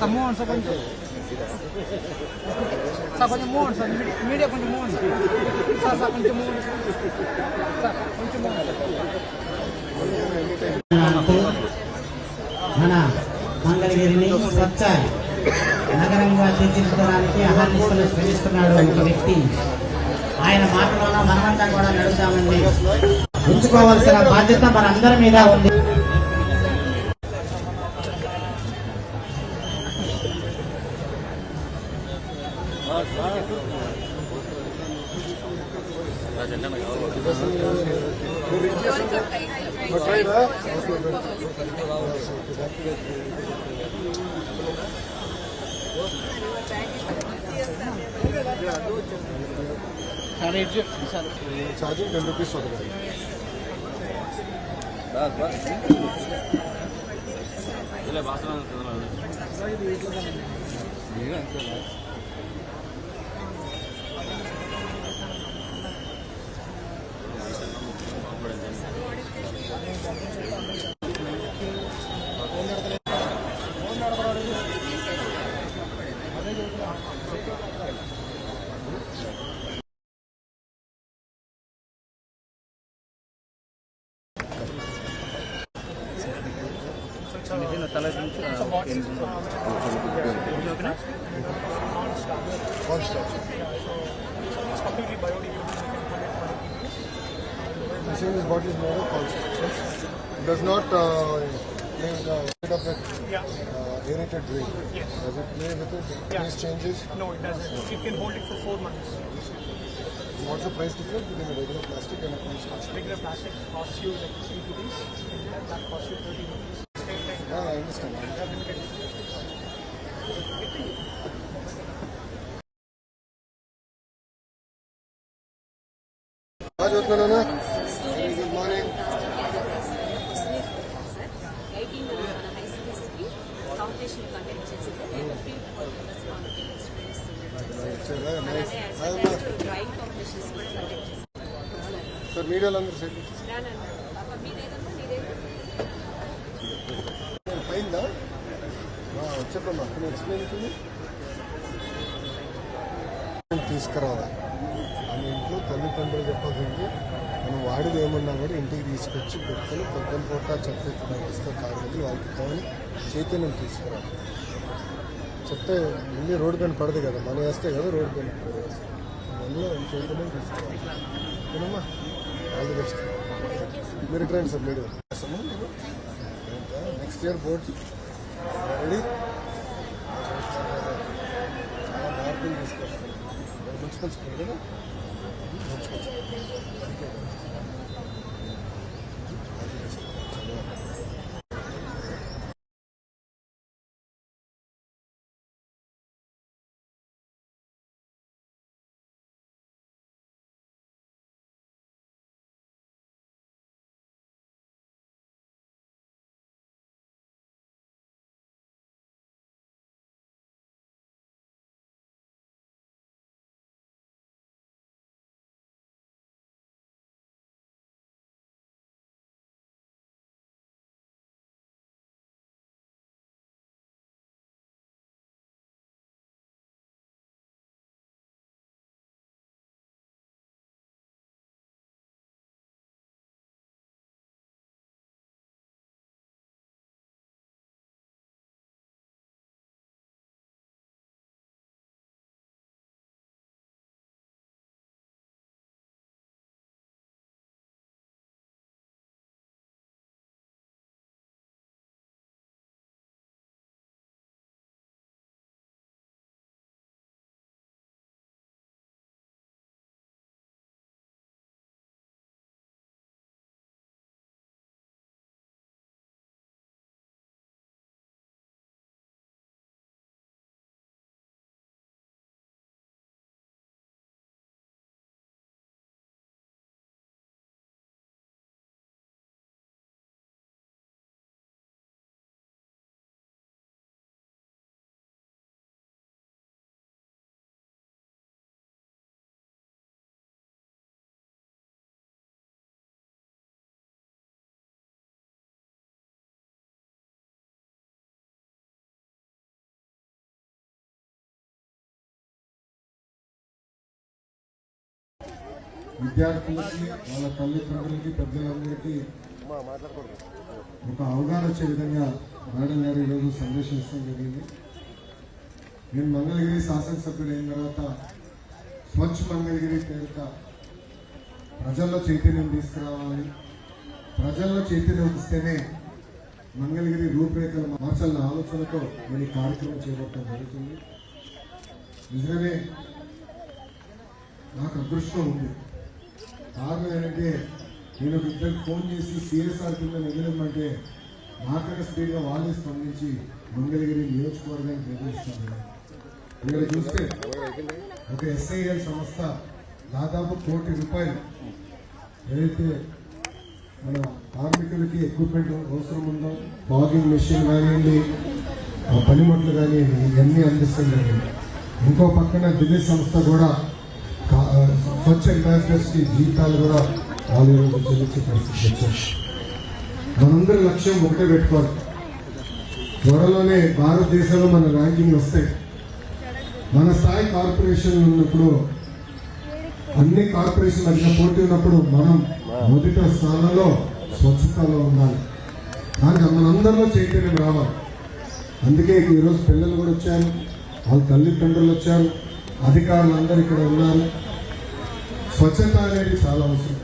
Someone, కొంచెం move sir, media కొంచెం move sir, sir కొంచెం మూవ్ సార్, కొంచెం మూవ్. మన మంగళగిరిని స్వచ్ఛ నగరంగా తీర్చిదిద్దడానికి అహర్నిశలు శ్రమిస్తున్నాడు ఒక వ్యక్తి. ఆయన మాటలోన మనమంతా కూడా నడుద్దామండి. ఉంచుకోవాల్సిన బాధ్యత మనందరి మీద ఉంది. Charging 10 rupees for the completely biodegradable. This is what is made of constructions. It does not made of that aerated drain. Yes. Does it play with it? Price changes? No, it doesn't. It can hold it for 4 months. What's the price difference between a regular plastic and a construction? Regular plastic costs you like 8 rupees, and that costs you 30 rupees. Yeah, I understand. Good morning. Sir, media langar sir. Fine da? చెప్పమ్మా నేను explain చేయండి. తీసుకురావాలి మన ఇంట్లో తల్లిదండ్రులు చెప్పాల్సింది మనం వాడిది ఏమన్నా కూడా ఇంటికి తీసుకొచ్చి పెట్టుకొని పొద్దున పూట చెత్త ఎత్తున వస్తే కార్మికులు వాళ్ళకి కావాలి చైతన్యం తీసుకురావాలి. చెత్త మళ్ళీ రోడ్డు పైన పడదు కదా, మనం వేస్తే కదా రోడ్డు పైన పడదు. మనలో చైతన్యం తీసుకురావాలి. ఓకేనమ్మా, ఆల్ ది బెస్ట్. మీరు ట్రైన్ సార్ మీరు నెక్స్ట్ ఇయర్ బోర్డ్ రెడీ. చాలా మార్పులు తీసుకొస్తాం. మున్సిపల్ స్కూల్ కదా, మున్సిపల్ స్కూల్. విద్యార్థులకి వాళ్ళ తల్లిదండ్రులకి పెద్దలందరికీ ఒక అవగాహన వచ్చే విధంగా మేడం గారు ఈరోజు సందేశం ఇష్టం జరిగింది. నేను మంగళగిరి శాసనసభ్యుడు అయిన తర్వాత స్వచ్ఛ మంగళగిరి పేరుత ప్రజల్లో చైతన్యం తీసుకురావాలి, ప్రజల్లో చైతన్యం ఇస్తేనే మంగళగిరి రూపురేఖలు మార్చాలన్న ఆలోచనతో నేను ఈ కార్యక్రమం చేపట్టడం జరుగుతుంది. నిజమే నాకు అదృష్టం ఉంది. కారణం ఏంటంటే నేను ఇద్దరికి ఫోన్ చేసి సిఎస్ఆర్ కింద నిలబడమంటే నాకన్నా స్పీడ్గా వాళ్ళే స్పందించి మంగళగిరి నియోజకవర్గానికి నిర్వహిస్తున్నారు. ఇక్కడ చూస్తే ఒక ఎస్ఐఎల్ సంస్థ దాదాపు ₹1 కోటి ఏదైతే మన కార్మికులకి ఎక్విప్మెంట్ అవసరం ఉందో, బాగింగ్ మెషిన్ కానివ్వండి, పనిముట్లు కానివ్వండి, ఇవన్నీ అందిస్తుంది. ఇంకో పక్కన ఢిల్లీ సంస్థ కూడా స్వచ్ఛ అంబాసిడర్స్కి జీతాలు కూడా వాళ్ళు ఈరోజు చెల్లించే పరిస్థితి వచ్చారు. మనందరి లక్ష్యం ఒకటే పెట్టుకోవాలి, త్వరలోనే భారతదేశంలో మన ర్యాంకింగ్ వస్తాయి. మన స్థాయి కార్పొరేషన్ ఉన్నప్పుడు, అన్ని కార్పొరేషన్ మధ్య పోటీ ఉన్నప్పుడు మనం మొదటి స్థానంలో స్వచ్ఛతలో ఉండాలి. దానికి మనందరిలో చైతన్యం రావాలి. అందుకే ఈరోజు పిల్లలు కూడా వచ్చారు, వాళ్ళ తల్లిదండ్రులు వచ్చారు, అధికారులు అందరూ ఇక్కడ ఉన్నారు. స్వచ్ఛత అనేది చాలా అవసరం.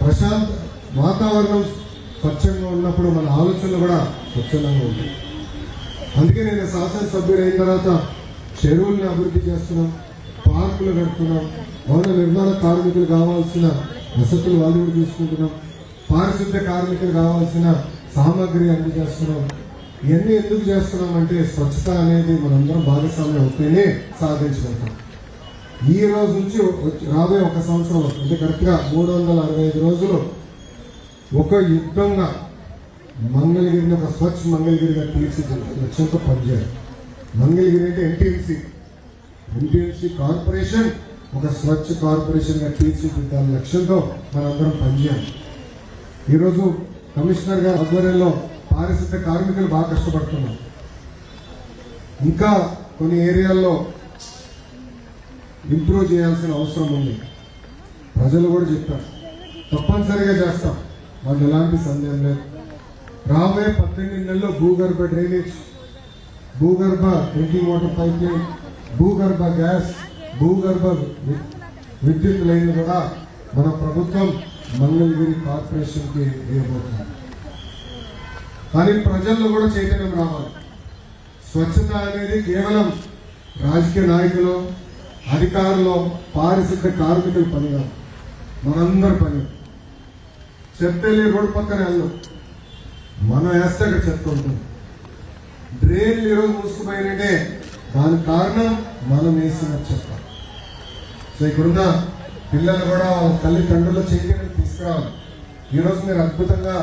ప్రశాంత్ వాతావరణం స్వచ్ఛంగా ఉన్నప్పుడు మన ఆలోచనలు కూడా స్వచ్ఛంగా ఉంటాయి. అందుకే నేను శాసనసభ్యుడు అయిన తర్వాత చెరువులను అభివృద్ధి చేస్తున్నాం, పార్కులు కడుతున్నాం, భవన నిర్మాణ కార్మికులు కావాల్సిన వసతులు వాళ్ళు కూడా తీసుకుంటున్నాం, పారిశుద్ధ్య కార్మికులు కావాల్సిన సామాగ్రి అందజేస్తున్నాం. ఇవన్నీ ఎందుకు చేస్తున్నాం అంటే స్వచ్ఛత అనేది మనందరం భాగస్వామ్యం అవుతేనే సాధించగలుగుతాం. ఈ రోజు నుంచి రాబోయే 1 సంవత్సరం అంటే కరెక్ట్గా 365 రోజులు ఒక యుద్ధంగా మంగళగిరిని ఒక స్వచ్ఛ మంగళగిరిగా తీర్చిదిద్దే లక్ష్యంతో పనిచేయాలి. మంగళగిరి అంటే ఎన్టీఎంసీ కార్పొరేషన్ ఒక స్వచ్ఛ కార్పొరేషన్గా తీర్చిదిద్దాల లక్ష్యంతో మనందరం పనిచేయాలి. ఈరోజు కమిషనర్ గారి ఆధ్వర్యంలో పారిశుద్ధ్య కార్మికులు బాగా కష్టపడుతున్నారు. ఇంకా కొన్ని ఏరియాల్లో ఇంప్రూవ్ చేయాల్సిన అవసరం ఉంది. ప్రజలు కూడా చెప్పారు, తప్పనిసరిగా చేస్తాం, వాళ్ళు ఎలాంటి సందేహం లేదు. రాబోయే 18 నెలల్లో భూగర్భ డ్రైనేజ్, భూగర్భ డ్రింకింగ్ వాటర్ పైప్ లైన్, భూగర్భ గ్యాస్, భూగర్భ విద్యుత్ లైన్లు కూడా మన ప్రభుత్వం మంగళగిరి కార్పొరేషన్కి ఇవ్వబోతుంది. కానీ ప్రజల్లో కూడా చైతన్యం రావాలి. స్వచ్ఛత అనేది కేవలం రాజకీయ నాయకులు, అధికారులు, పారిశుద్ధ్య కార్మికుల పని కాదు, మనందరి పని. చెత్త రోడ్డు పక్కన వెళ్దాం, మనం వేస్తే అక్కడ చెత్త ఉంటుంది. డ్రైన్లు ఈరోజు మూసుకుపోయినంటే దానికి కారణం మనం వేసిన చెత్త. సో ఇక్కడున్న పిల్లలు కూడా వాళ్ళ తల్లిదండ్రుల చైతన్యం తీసుకురావాలి. ఈరోజు మీరు అద్భుతంగా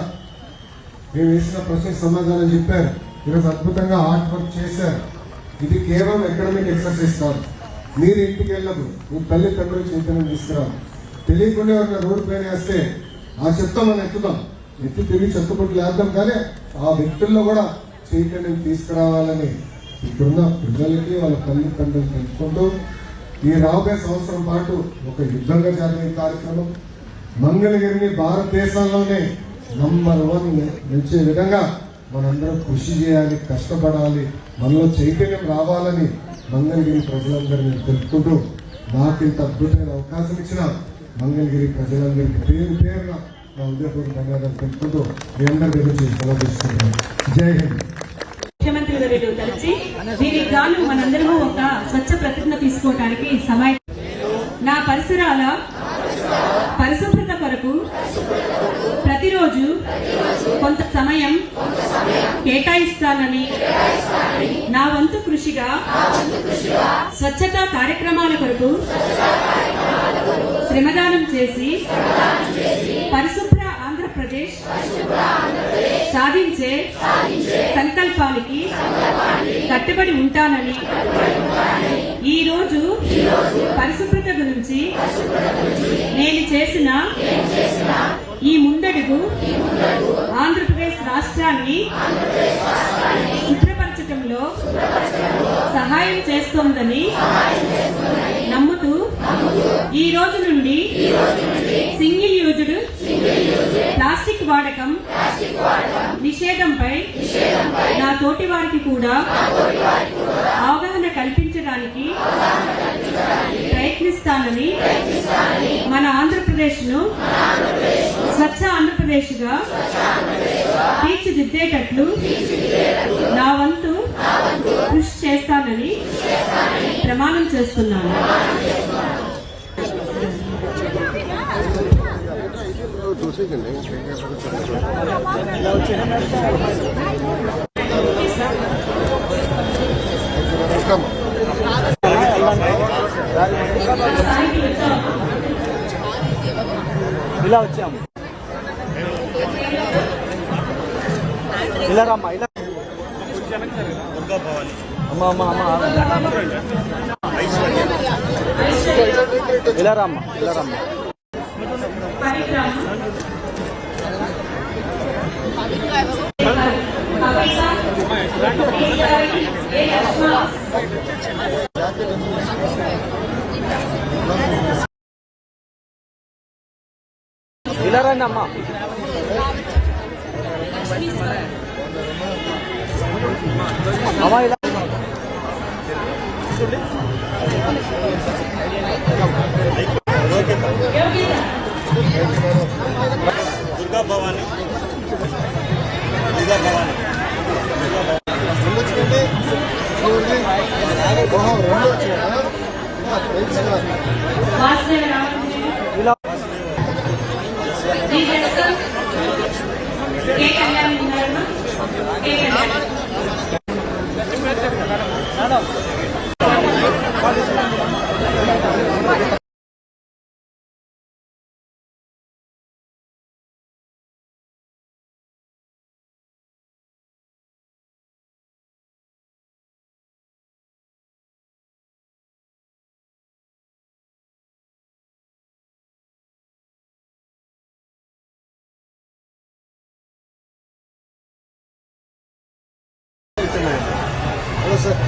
మేము వేసిన ప్రశ్నకు సమాధానం చెప్పారు. ఈరోజు అద్భుతంగా ఆర్ట్ వర్క్ చేశారు. ఇది కేవలం అకాడమిక్ ఎక్సర్సైజ్ కాదు. మీరు ఇంటికి వెళ్ళదు, మీ తల్లిదండ్రులు చైతన్యం తీసుకురావాలి. తెలియకుండా ఎవరైనా రోడ్డు పైన వేస్తే ఆ చెత్త మనం ఎత్తి తిరిగి చెత్తపొట్లు వేద్దాం. కానీ ఆ వ్యక్తుల్లో కూడా చైతన్యం తీసుకురావాలని ఇక్కడున్న పిల్లలకి వాళ్ళ తల్లిదండ్రులు తెలుసుకుంటూ ఈ రాబోయే సంవత్సరం పాటు ఒక యుద్ధంగా జరిగే కార్యక్రమం మంగళగిరిని భారతదేశంలోనే నంబర్ 1 నిలిచే విధంగా మనందరం కృషి చేయాలి, కష్టపడాలి, మనలో చైతన్యం రావాలని మంగళగిరి ప్రజలందరినీ తెలుపుకుంటూ నాకు ఇంత అద్భుతమైన అవకాశం ఇచ్చిన మంగళగిరి ప్రజలందరికీ పేరు పేరున నా ఉదయపూర్వక ధన్యవాదాలు తెలుపుకుంటూ మీ అందరి గురించి సెలవు తీసుకుంటున్నాను. జై హింద్. ముఖ్యమంత్రి వర్యులు తలచి దీనికి గాను మనందరము ఒక స్వచ్ఛ ప్రతిజ్ఞ తీసుకోవడానికి సమయం. నా పరిసరాల పరిశుభ్రత కొరకు ప్రతిరోజు కొంత సమయం కేటాయిస్తానని, నా వంతు కృషిగా స్వచ్ఛతా కార్యక్రమాల కొరకు శ్రమదానం చేసి పరిశుభ్ర ఆంధ్రప్రదేశ్ సాధించే సంకల్పానికి కట్టుబడి ఉంటానని, ఈ రోజు పరిశుభ్రత గురించి నేను చేసిన ఈ ముందడుగు ఆంధ్రప్రదేశ్ రాష్ట్రాన్ని శుభ్రపరచడంలో సహాయం చేస్తోందని నమ్ముతూ ఈ రోజు నుండి నుండి సింగిల్ యూజ్డ్ ప్లాస్టిక్ వాడకం నిషేధంపై నా తోటి వారికి కూడా అవగాహన కల్పించడానికి ప్రయత్నిస్తానని మన ఆంధ్రప్రదేశ్ను స్వచ్ఛ ఆంధ్రప్రదేశ్గా తీర్చిదిద్దేటట్లు నా వంతు కృషి చేస్తానని ప్రమాణం చేస్తున్నాను. ఇలా వచ్చాము, ఇలా రమ్మా, ఇలా అమ్మ అమ్మ అమ్మ ఇలా రమ్మా, ఇలా రమ్మా. ఇలా రండి అమ్మా. అమ్మా ఇలా దుర్గా భవాని ఇలా హలో సార్,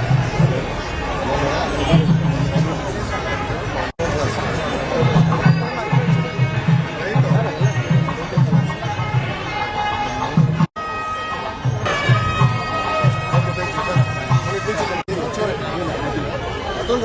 అర్థం